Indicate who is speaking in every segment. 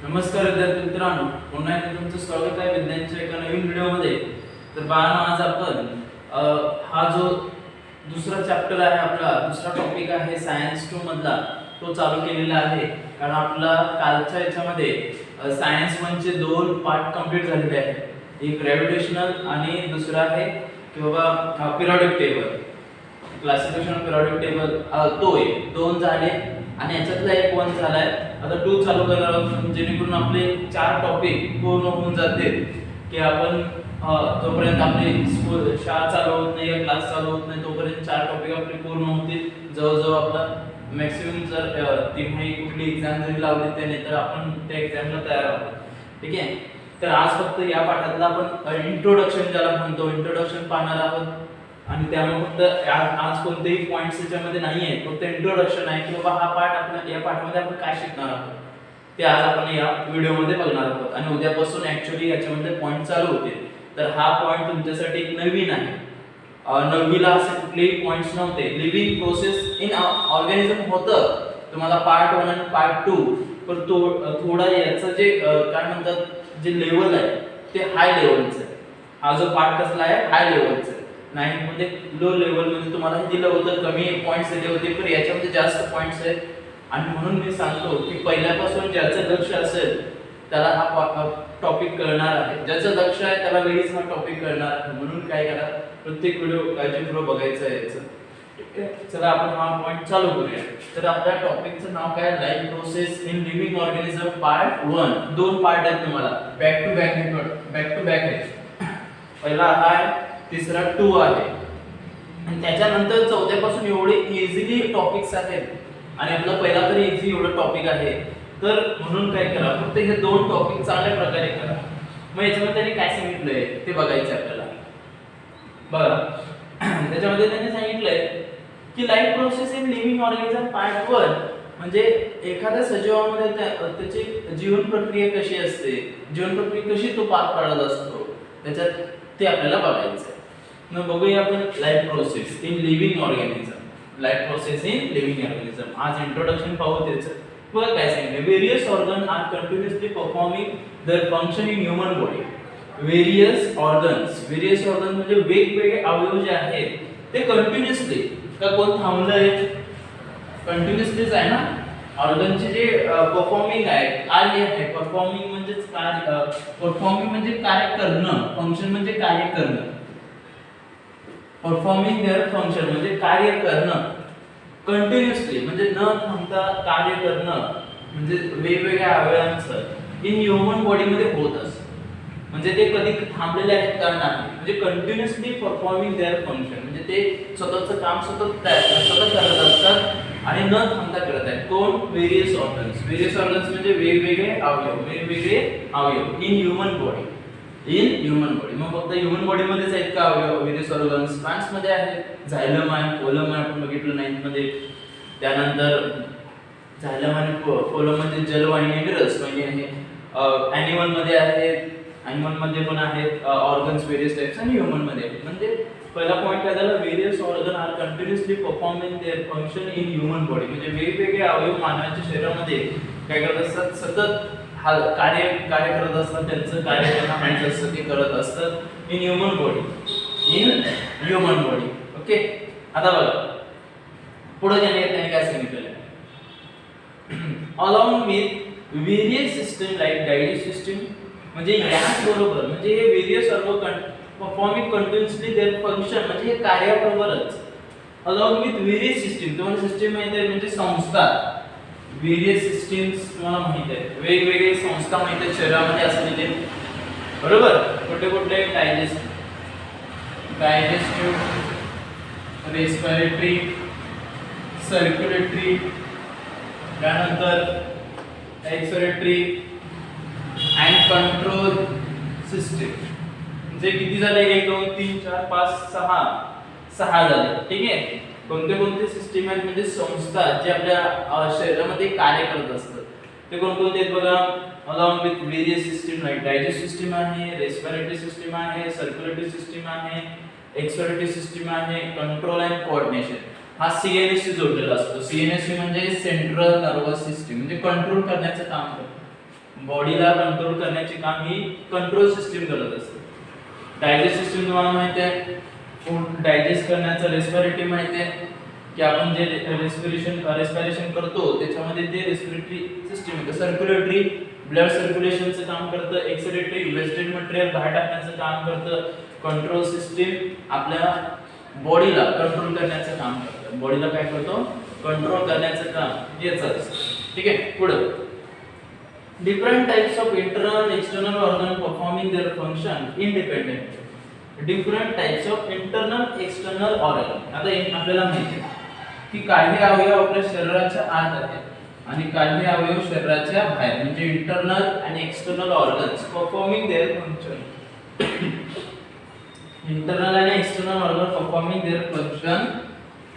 Speaker 1: नमस्कार विद्यार्थी मित्रांनो, पुन्हा एकदा तुमचं स्वागत आहे विज्ञानच्या एका नवीन व्हिडिओमध्ये. तर बाळांनो, आज आपण हा जो दुसरा चॅप्टर आहे, आपला दुसरा टॉपिक आहे सायन्स 2 मधला, तो चालू केलेला आहे. कारण आपला कालच्या याच्यामध्ये सायन्स 1 चे 2 पार्ट कंप्लीट झालेले आहेत. एक ग्रॅव्हिटेशनल आणि दुसरा आहे की बाबा periodic table, classification of periodic table. तो एक 2 झाले आणि याच्यातला एक 1 झालाय. आता 2 चालू करणार आहोत, जेणेकरून आपले 4 टॉपिक पूर्ण होऊन जातील. की आपण जोपर्यंत आपली स्कूल शाळा चालू होत नाही, क्लास चालू होत नाही, तोपर्यंत 4 टॉपिक आपले पूर्ण होतील. जवळजवळ आपला मॅक्सिमम जर तिमाही कुठली एक्झाम जरी लावली त्याने, तर आपण त्या एक्झामला तयार आहोत. ठीक आहे. तर आज फक्त या पाठातला आपण इंट्रोडक्शन ज्याला म्हणतो, इंट्रोडक्शन पाहणार आहोत. आणि त्यामुळे फक्त आज कोणतेही पॉइंट्स याच्यामध्ये नाही आहेत, फक्त इंट्रोडक्शन आहे की बाबा हा पाठ आपण या पाठामध्ये आपण काय शिकणार आहोत ते आज आपण या व्हिडिओमध्ये बघणार आहोत. आणि उद्यापासून ऍक्च्युअली याच्यामध्ये पॉइंट चालू होतील. तर हा पॉइंट तुमच्यासाठी एक नवीन आहे. नववीला असे कुठलेही पॉइंट्स नव्हते. लिव्हिंग प्रोसेस इन ऑर्गॅनिझम होतं तुम्हाला पार्ट 1 आणि पार्ट 2, पण थोडा याचं जे काय म्हणतात, जे लेवल आहे ते हाय लेवलचं आहे. हा जो पार्ट कसला आहे, हाय लेवलचा आहे. 9 मध्ये लो लेवल मध्ये तुम्हाला दिलं होतं, कमी पॉइंट्स दिले होते, पण याच्यामध्ये जास्त पॉइंट्स आहेत. आणि म्हणून मी सांगतो की पहिल्यापासून ज्याचं लक्ष असेल त्याला हा टॉपिक कळणार आहे, ज्याचं लक्ष आहे त्याला लगेच हा टॉपिक कळणार आहे. म्हणून काय करा, प्रत्येक व्हिडिओ काळजीपूर्वक बघायचा आहे याचं. ठीक आहे. चला आपण हा पॉइंट चालू करूया. तर आपल्या टॉपिकचं नाव काय, life process in living organism part 1. 2 part आहेत तुम्हाला, बॅक टू बॅक आहे. पहिला हा आहे, तिसरा 2 आहे. आणि त्याच्यानंतर 4थ्या पासून एवढे इझिली टॉपिक्स आहेत. आणि आपला पहिला तरी इझी एवढा टॉपिक आहे. तर म्हणून काय करा, फक्त हे 2 टॉपिक चांगल्या प्रकारे करा. मग याच्यामध्ये त्यांनी काय सांगितलंय ते बघायचं आपल्याला. बघा, त्याच्यामध्ये त्यांनी सांगितलंय की life process in living organism part 1 म्हणजे एखाद्या सजीवामध्ये त्याची जीवन प्रक्रिया कशी असते, जीवन प्रक्रिया कशी तो पार पाडत असतो, त्याच्यात ते आपल्याला बघायचं आहे. मग बघूया आपण life process in living organism. Life process in living organism आज इंट्रोडक्शन पाहू त्याचं. बघा काय सांगितलं, various organ are continuously performing their function in human body. Various organ म्हणजे वेगवेगळे अवयव जे आहेत ते कंटिन्युअसली, का कोण थांबलंय, कंटिन्युअसलीच आहे ना. ऑर्गनचे जे परफॉर्मिंग आहे, कार्य आहे. परफॉर्मिंग म्हणजे कार्य करणं, फंक्शन म्हणजे कार्य करणं. परफॉर्मिंग देअर फंक्शन म्हणजे कार्य करणं कंटिन्युअसली, म्हणजे न थांबता कार्य करणं, म्हणजे वेगवेगळ्या अवयवांचं इन ह्यूमन बॉडीमध्ये होत असतं. म्हणजे ते कधी थांबलेले आहेत का नाही, म्हणजे कंटिन्युअसली परफॉर्मिंग देअर फंक्शन, म्हणजे ते स्वतःचं काम स्वतः करत असतात आणि न थांबता करत आहेत. कोण, व्हेरियस ऑर्गन्स म्हणजे वेगवेगळे अवयव इन ह्यूमन बॉडी. मग फक्त ह्यूमन बॉडी मध्येच आहेत का अवयव, व्हेरियस ऑर्गन्स? प्लांट्स मध्ये आहेत, झायलम आहे, कोलम आहे, आपण बघितलं 9th मध्ये. त्यानंतर झायलम आणि कोलम म्हणजे जलवाहिनी आणि रसवाहिनी आहे. ॲनिमल मध्ये आहेत, ॲनिमल मध्ये पण आहेत ऑर्गन्स व्हेरियस टाइप्स, आणि ह्यूमन मध्ये आहेत. म्हणजे पहिला पॉइंट काय झाला, various organ are continuously performing their function in human body. म्हणजे वेगवेगळे अवयव मानवाच्या शरीरामध्ये काय करत असतात, सतत कार्य करत असतात, त्यांचं कार्य त्यांना माहित असतं, ते करत असतात इन ह्यूमन बॉडी. ओके. आता बघा पुढे त्यांनी काय सांगितलेलं आहे, along with various system like digestive system, म्हणजे याच बरोबर, म्हणजे हे various organ performing continuously their function, म्हणजे हे कार्याबरोबरच अलॉंग विथ व्हेरियस सिस्टम. तुम्हाला सिस्टम माहिती आहे, म्हणजे संस्था. व्हेरियस सिस्टम्स तुम्हाला माहित आहे, वेगवेगळे संस्था माहित आहेत शरीरामध्ये असलेले, बरोबर. कुठले डायजेस्टिव्ह, रेस्पिरेटरी, सर्क्युलेटरी, त्यानंतर एक्सपिरेटरी अँड कंट्रोल सिस्टम. म्हणजे किती झाले, 1 2 3 4 5 6 झाले. ठीक आहे. कोणते सिस्टम आहेत म्हणजे संस्था जे आपल्या शरीरामध्ये कार्य करत असतात, ते कोणकोणते आहेत बघा. Along with various system like digest system आहे, रेस्पिरेटरी सिस्टम आहे, सर्क्युलेटरी सिस्टम आहे, एक्सक्रिटरी सिस्टम आहे, कंट्रोल अँड कोऑर्डिनेशन हा CNS शी जोडलेला असतो. CNS म्हणजे सेंट्रल नर्वस सिस्टम, म्हणजे कंट्रोल करण्याचं काम करतो. बॉडीला कंट्रोल करण्याचे काम ही कंट्रोल सिस्टम करत असते. डायजेस्ट सिस्टम तुम्हाला माहिती आहे, फूड डायजेस्ट करण्याचं. रेस्पिरेटरी माहिती आहे की आपण जे रेस्पिरेशन करतो त्याच्यामध्ये ते रेस्पिरेटरी सिस्टम आहे. सर्क्युलेटरी ब्लड सर्क्युलेशनचं काम करतं. एक्सक्रिटरी वेस्टेज मटेरियल बाहेर टाकण्याचं काम करतं. कंट्रोल सिस्टम आपल्या बॉडीला कंट्रोल करण्याचं काम करतं. बॉडीला काय करतो? कंट्रोल करण्याचं काम याचं असतं. ठीक आहे, पुढे different types of internal external organ performing their function independently. Different types of internal external organ. आता आपल्याला माहिती आहे की काही अवयव आपल्या शरीराच्या आत आहेत आणि काही अवयव शरीराच्या बाहेर, म्हणजे इंटरनल आणि external organs performing their function. Internal आणि external organ performing their function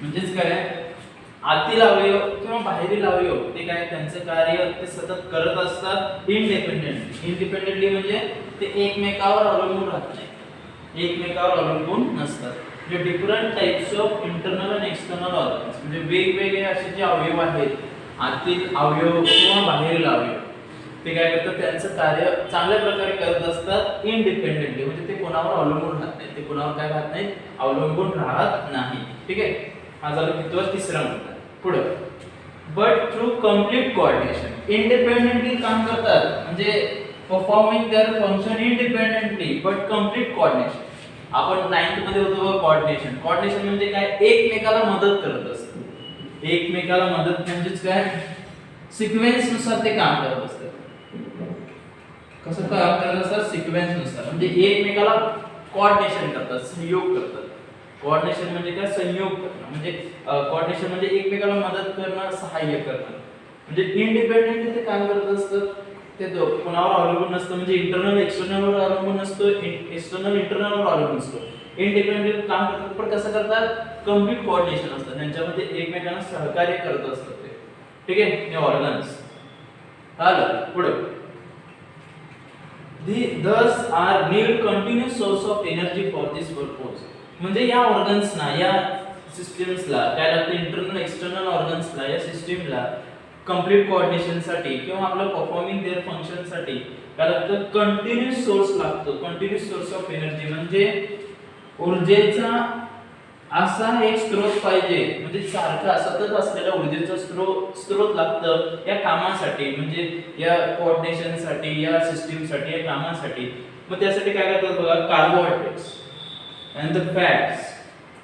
Speaker 1: म्हणजेच काय, आतील अवयव किंवा बाहेरील अवयव ते काय त्यांचं कार्य ते सतत करत असतात इंडिपेंडेंटली. इंडिपेंडेंटली म्हणजे ते एकमेकावर अवलंबून राहत नाही, एकमेकावर अवलंबून नसतात. जे डिफरंट टाइप्स ऑफ इंटरनल आणि एक्सटर्नल ऑर्गन्स म्हणजे वेगवेगळे असे जे अवयव आहेत, आतील अवयव किंवा बाहेरील अवयव, ते काय करतात त्यांचं कार्य चांगल्या प्रकारे करत असतात इंडिपेंडेंटली. म्हणजे ते कोणावर अवलंबून राहत नाही, ते कोणावर काय राहत नाही, अवलंबून राहत नाही. ठीक आहे, हा झाला कितवा? तिसरा मुद्दा. पुढे but through complete coordination. Independently काम करतात म्हणजे performing their function independently but complete coordination. आपण 9th मध्ये होतो कोऑर्डिनेशन. कोऑर्डिनेशन म्हणजे काय, एकमेकाला मदत करत असतात. एकमेकाला मदत म्हणजेच काय, सिक्वेन्स नुसार ते काम करत असतात. कसं काम करत असतात? सिक्वेन्स नुसार, म्हणजे एकमेकाला कोऑर्डिनेशन करतात, सहयोग करतात. कोऑर्डिनेशन म्हणजे काय, सहयोग करणं. म्हणजे कोऑर्डिनेशन म्हणजे एकमेकाला मदत करणं, सहाय्य करणं. म्हणजे इंडिपेंडेंटली ते काम करत असतात, ते कोणावर अवलंबून नसतं. म्हणजे इंटरनल एक्सटर्नलवर अवलंबून नसतो, एक्सटर्नल इंटरनलवर अवलंबून नसतो. इंडिपेंडेंटली काम करतात, पण कसं करतात, कंप्लीट कोऑर्डिनेशन असतं त्यांच्यामध्ये, एकमेकांना सहकार्य करत असतात ते. ठीक आहे, हे ऑर्गन्स. आलं पुढे thus are need continuous source of energy for this purpose. म्हणजे या ऑर्गन्सना, या सिस्टम्सला काय लागतं, इंटरनल एक्सटर्नल ऑर्गन्सला, या सिस्टमला कंप्लीट कोऑर्डिनेशन साठी किंवा आपल्या परफॉर्मिंग देअर फंक्शन साठी काय लागतं, कंटिन्यूअस सोर्स लागतो. कंटिन्यूअस सोर्स ऑफ एनर्जी म्हणजे ऊर्जेचा असा एक स्रोत पाहिजे, म्हणजे सारखा सतत असलेला ऊर्जेचा स्रोत लागतं या कामासाठी, म्हणजे या कोऑर्डिनेशन साठी, या सिस्टम साठी, या कामासाठी. मग त्यासाठी काय करतात बघा, carbohydrates and the fats,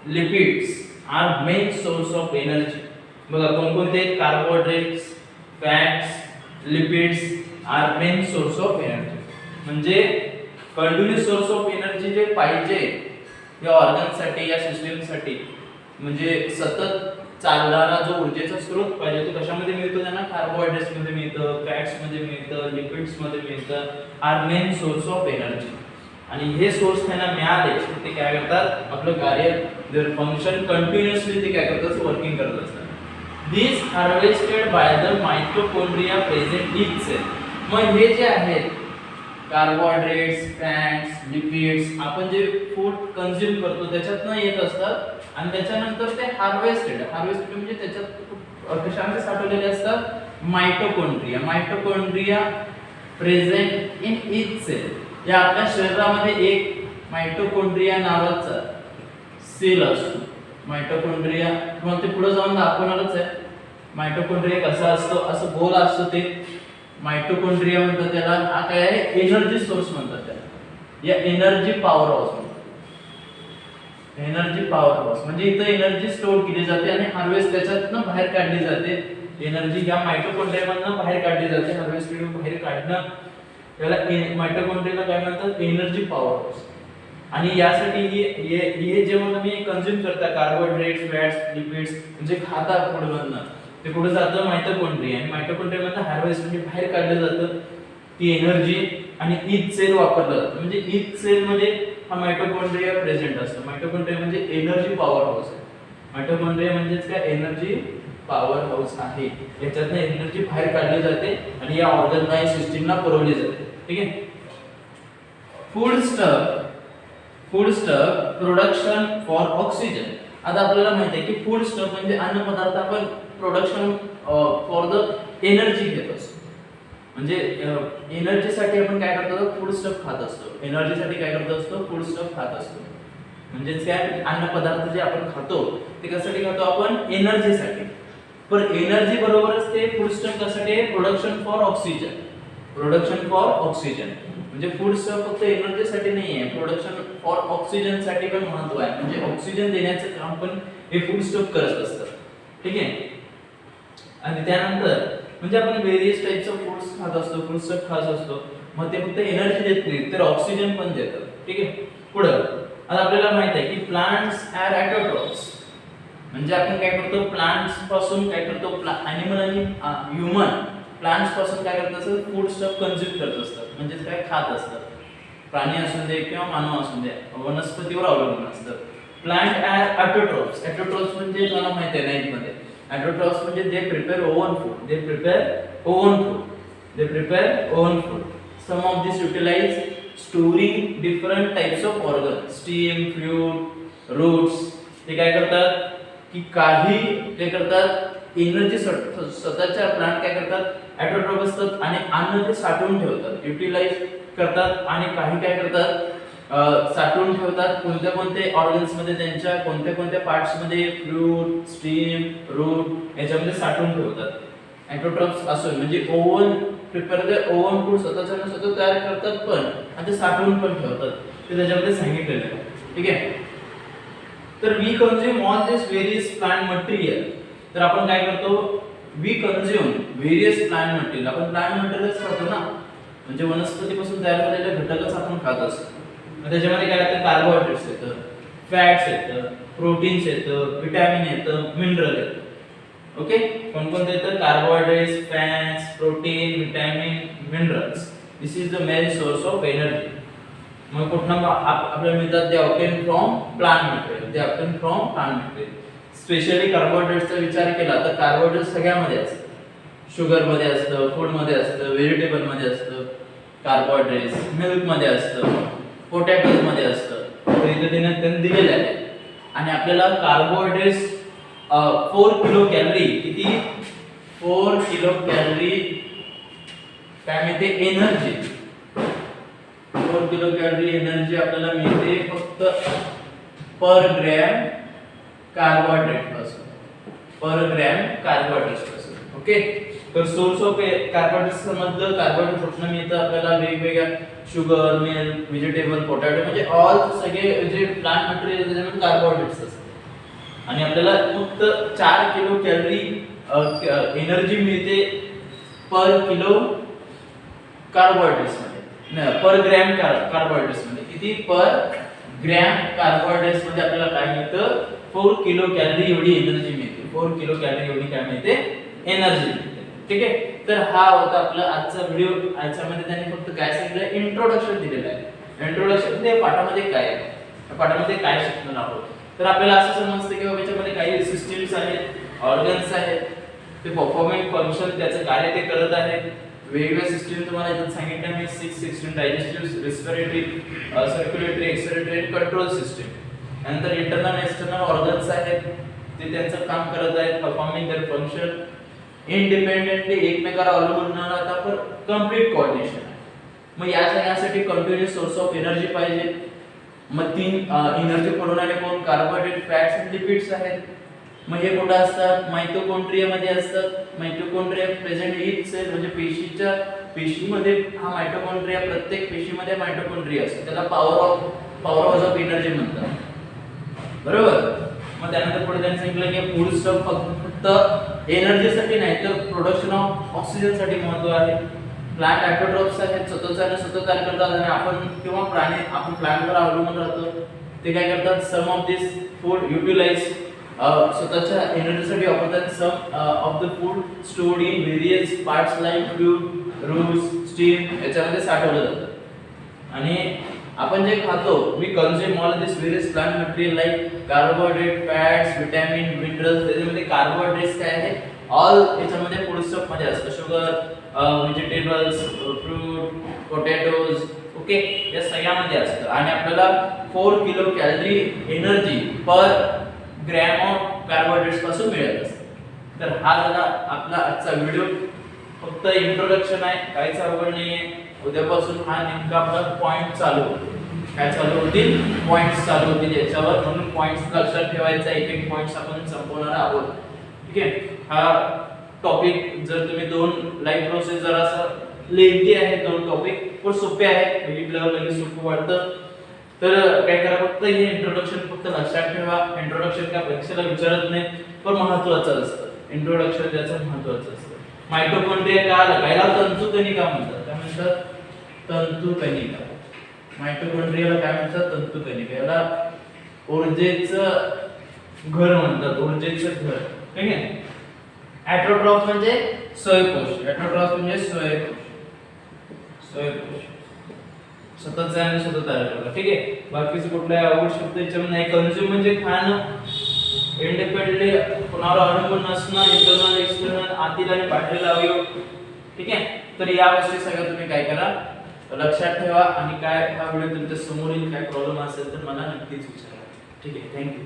Speaker 1: lipids are main source of energy. बघा कोणकोणते, carbohydrates, fats, lipids are main source of energy. म्हणजे कंटिन्यूअस सोर्स ऑफ एनर्जी जे पाहिजे या ऑर्गन साठी, या सिस्टम साठी, म्हणजे सतत चालणारा जो ऊर्जेचा स्रोत पाहिजे तो कशामध्ये मिळतो त्यांना, कार्बोहायड्रेट्स मध्ये मिळतं, फॅट्स मध्ये मिळतं, लिपिड्स मध्ये मिळतं. Are main source of energy. आणि हे सोर्स त्यांना मिळाले ते काय करतात, आपलं कार्य जर फंक्शन कंटिन्यूअसली ते काय करतात, वर्किंग करत असतात. This harvested by the mitochondria present in cell. मग हे जे आहेत कार्बोहायड्रेट्स, फॅट्स, लिपिड्स, आपण जे फूड कंझ्युम करतो त्याच्यातनं येत असतात आणि त्याच्यानंतर ते हार्वेस्टेड म्हणजे त्याच्यात कशामध्ये साठवलेले असतात, mitochondria. Mitochondria present in each cell. या आपल्या शरीरामध्ये एक माइटोकॉन्ड्रिया नावाचा सेल असतो. माइटोकॉन्ड्रिया तुम्हाला ते पुढे जाऊन दाखवणारच आहे. माइटोकॉन्ड्रिया कसा असतो, असं गोल असतो ते माइटोकॉन्ड्रिया म्हणतात त्याला. हा काय आहे, एनर्जी सोर्स म्हणतात त्याला, या एनर्जी पॉवर हाऊस म्हणतात. एनर्जी पॉवर हाऊस म्हणजे इथं एनर्जी स्टोअर केली जाते आणि हार्वेस्ट त्याच्यातनं बाहेर काढली जाते. एनर्जी या माइटोकॉन्ड्रियामधनं बाहेर काढली जाते, हार्वेस्ट करून बाहेर काढणं त्याला माइटोकॉन्ड्रियाला काय म्हणतात, एनर्जी पॉवर हाऊस. आणि यासाठी हे जेव्हा तुम्ही कंझ्युम करता कार्बोहायड्रेट्स, फॅट्स, लिपिड्स म्हणजे खाता फूडमधनं, ते कुठे जातं, माइटोकॉन्ड्रिया. आणि माइटोकॉन्ड्रियामधनं हार्वेस्ट म्हणजे बाहेर काढलं जातं ती एनर्जी आणि ईच सेल वापरलं जातं. म्हणजे ईच सेल मध्ये हा माइटोकॉन्ड्रिया प्रेझेंट असतो. माइटोकॉन्ड्रिया म्हणजे एनर्जी पॉवर हाऊस आहे. माइटोकॉन्ड्रिया म्हणजेच काय, एनर्जी पॉवर हाऊस आहे, याच्यातनं एनर्जी बाहेर काढली जाते आणि या ऑर्गनाइज सिस्टीमला पुरवली जाते. ठीक आहे. Food stuff production for oxygen. आता आपल्याला माहिती आहे की फूड स्टफ म्हणजे अन्न पदार्थ आपण प्रोडक्शन फॉर द एनर्जी घेत असतो. म्हणजे एनर्जीसाठी आपण काय करतो, फूड स्टफ खात असतो. एनर्जीसाठी काय करत असतो, फूड स्टफ खात असतो. म्हणजे काय अन्न पदार्थ जे आपण खातो ते कशासाठी खातो आपण, एनर्जीसाठी. पण एनर्जी बरोबरच ते फूड स्टफ कशासाठी आहे, production for oxygen. Production for oxygen म्हणजे फूड स्टफ फक्त एनर्जीसाठी नाही आहे, प्रोडक्शन फॉर ऑक्सिजन साठी पण महत्त्व आहे. म्हणजे ऑक्सिजन देण्याचं काम पण हे फूड स्टफ करत असतात. ठीक आहे. आणि त्यानंतर म्हणजे आपण वेरियस टाइप्स ऑफ फूड्स खात असतो, फूड स्टफ खात असतो. मग ते फक्त एनर्जी देत नाही तर ऑक्सिजन पण देतात. ठीक आहे. पुढे आता आपल्याला माहित आहे की प्लांट्स आर ऑटोट्रॉफ्स. म्हणजे आपण काय करतो, प्लांट्स पासून काय करतो, ॲनिमल आणि ह्यूमन प्लांट्स पासून काय करत असतात, फूड स्टफ कंझ्युम करत असतात. म्हणजे काय खात असतात. प्राणी असू दे किंवा मानव असू दे, वनस्पतीवर अवलंबून असतात. Plant R autotrophs. ऑटोट्रॉफ्स म्हणजे मला माहिती आहे नाईट मध्ये ऑटोट्रॉफ्स म्हणजे they prepare own food. They prepare own food. Some of this utilise storing different types of organ, stem, fruit, roots. ते काय करतात की काही ते करतात एनर्जी स्वतःच्या प्लांट काय करतात ऑटोट्रॉफ असतात आणि अन्न ते साठवून ठेवतात, युटिलाइज करतात. आणि काही काय करतात साठवून ठेवतात कोणत्या कोणत्या ऑर्गन्स मध्ये, त्यांच्या कोणत्या कोणत्या पार्ट्स मध्ये, फ्रूट, स्टीम, रूट याच्यामध्ये साठवून ठेवतात. ऑटोट्रॉफ्स असो म्हणजे oven prepare the oven food स्वतः तयार करतात पण आणि ते साठवून पण ठेवतात. ते त्याच्यामध्ये सांगितलेलं आहे. ठीक आहे. तर we consume all this various plant material. तर आपण काय करतो, we consume various plant material. आपण प्लांट मटेरियलच खातो ना, म्हणजे वनस्पतीपासून तयार झालेले घटकच आपण खात असतो. त्याच्यामध्ये काय येतं, कार्बोहायड्रेट्स येतं, फॅट्स येतं, प्रोटीन्स येतं, विटॅमिन येतं, मिनरल येतं. ओके. कोणकोणते येतं, carbohydrates, fats, protein, vitamin, minerals. This is the main source of energy. मग कुठनं आपल्याला मिळतात, ते ऑब्टेन फ्रॉम प्लांट मटेरियल. ते obtain from plant material. Specially कार्बोहायड्रेट्सचा विचार केला तर कार्बोहायड्रेट्स सगळ्यामध्ये असतं. शुगर मध्ये असतं, फूड मध्ये असतं, व्हेजिटेबल मध्ये असतं कार्बोहायड्रेट्स, मिल्क मध्ये असतं, पोटॅटोज मध्ये असतं. तर इथे त्यांनी दिलेले आहे. आणि आपल्याला कार्बोहायड्रेट्स 4 किलो कॅलरी, किती, 4 किलो कॅलरी काय मिळते, एनर्जी. 4 किलो कॅलरी एनर्जी आपल्याला मिळते फक्त पर ग्रॅम कार्बोहायड्रेट पासून. ओके. तर सोर्स ऑफ कार्बोहायड्रेट्स मधलं कार्बोहायड्रेट कुठनं मिळतं आपल्याला, वेगवेगळ्या शुगर, मिल्क, व्हेजिटेबल, पोटॅटो म्हणजे ऑल सगळे जे प्लांट मटेरियल त्याच्यामध्ये कार्बोहायड्रेट्स असतात. आणि आपल्याला फक्त 4 किलो कॅलरी एनर्जी मिळते पर किलो कार्बोहायड्रेट्स मध्ये, पर ग्रॅम कार्बोहायड्रेट्स मध्ये. किती, पर ग्रॅम कार्बोहायड्रेट्स मध्ये आपल्याला काय मिळतं, 4 किलो कॅलरी एवढी एनर्जी मिळते. 4 किलो कॅलरी एवढी काय मिळते, एनर्जी मिळते. ठीक आहे. तर हा होता आपला आजचा व्हिडिओ. याच्यामध्ये त्यांनी फक्त काय सांगितलं, इंट्रोडक्शन दिलेलं आहे. इंट्रोडक्शन ते पाठामध्ये काय आहे, पाठामध्ये काय शिकणार आहोत. तर आपल्याला असं समजतं की बाबा याच्यामध्ये काही सिस्टीम्स आहेत, ऑर्गन्स आहेत, ते परफॉर्मिंग फंक्शन त्याचं कार्य ते करत आहेत. वेगवेगळ्या सिस्टीम तुम्हाला याच्यात सांगितलं मी, 6 system, digestive, respiratory, circulatory, excretory, control system. नंतर इंटरनल एक्सटर्नल ऑर्गन्स आहेत, ते त्यांचं काम करत आहेत, परफॉर्मिंग देअर फंक्शन इंडिपेंडेंटली, एकमेकांवर अवलंबून न राहता पण कंप्लीट कोऑर्डिनेशन आहे. मग या सगळ्यासाठी कंटिन्युअस सोर्स ऑफ एनर्जी पाहिजे. मग 3 एनर्जी पुरवणारे कोण, कार्बोहायड्रेट, फॅट्स आणि लिपिड्स आहेत. मग हे कुठे असतात, मायटोकॉन्ड्रिया मध्ये असतात. मायटोकॉन्ड्रिया प्रेझेंट इन सेल म्हणजे पेशीमध्ये हा मायटोकॉन्ड्रिया, प्रत्येक पेशीमध्ये मायटोकॉन्ड्रिया असतो. त्याला पॉवर ऑफ एनर्जी म्हणतात. बरोबर. मग त्यानंतर पुढे त्यांनी सांगितलं की फूड स्टफ फक्त एनर्जीसाठी नाही तर प्रोडक्शन ऑफ ऑक्सिजन साठी महत्त्व आहे. प्लांट ऑटोट्रॉफ्स आहेत, स्वतः तयार करतात. आणि आपण किंवा प्राणी, आपण प्लांटवर अवलंबून राहतो. ते काय करतात, some of this food utilise, स्वतःच्या एनर्जीसाठी वापरतात. Some of the food stored in various parts like fruit, roots, stem याच्यामध्ये साठवलं जातं. आणि आपण जे खातो, we consume all this various plant material like carbohydrate, fats, vitamin, minerals. त्याच्यामध्ये कार्बोहायड्रेट्स काय आहे, ऑल याच्यामध्ये फूड स्टफ मध्ये असतं. Sugar, vegetables, fruit, potatoes, okay, या सगळ्यामध्ये असतं. आणि आपल्याला 4 kilo calorie energy per gram of carbohydrates पासून मिळत असते. तर हा झाला आपला आजचा व्हिडिओ. फक्त इंट्रोडक्शन आहे, काहीच अवघड नाहीये. उद्यापासून हा नेमका आपला पॉइंट चालू होईल. काय चालू होतील, पॉइंट्स चालू होतील याच्यावर. म्हणून पॉइंट्स लक्षात ठेवायचा, एक एक पॉइंट्स आपण संपवणार आहोत. ठीक आहे. हा टॉपिक जर तुम्ही 2 लाईव्ह प्रोसेस जरा असं लेंथी आहे, 2 टॉपिक पण सोपे आहेत, बघितल्यावर लगेच सोपं वाटतं. तर काय करा, फक्त हे इंट्रोडक्शन फक्त लक्षात ठेवा. इंट्रोडक्शन काय परीक्षेला विचारत नाही, पण महत्त्वाचं असतं. इंट्रोडक्शन त्याचं महत्त्वाचं असतं. मायटोकॉन्ड्रिया का आलं, कायला तंतुकणिका म्हणतात. काय म्हणतात, तंतुकणिका. मायटोकॉन्ड्रियाला काय म्हणतात, तंतुकणिका. याला ऊर्जेचं घर म्हणतात, ऊर्जेचं घर. ठीक आहे. ॲटोट्रॉफ म्हणजे स्वयंकोश. ॲटोट्रॉफ म्हणजे स्वयंकोश. स्वयंकोश सतत आणि सतत तयार करा. ठीक आहे. बाकीचे कुठलाही अवघड शब्द याच्यामध्ये नाही. कंझ्युम म्हणजे खाणं, इंडिपेंडेंटली कोणावर अवलंबून नसणं, इंटरनल एक्सटर्नल, आतील आणि बाहेरील अवयव. ठीक आहे. तर या गोष्टी सगळ्या तुम्ही काय करा, लक्षात ठेवा. आणि काय हा व्हिडिओ तुमच्या समोर येईल, काय प्रॉब्लेम असेल तर मला नक्कीच विचारा. ठीक आहे. थँक्यू.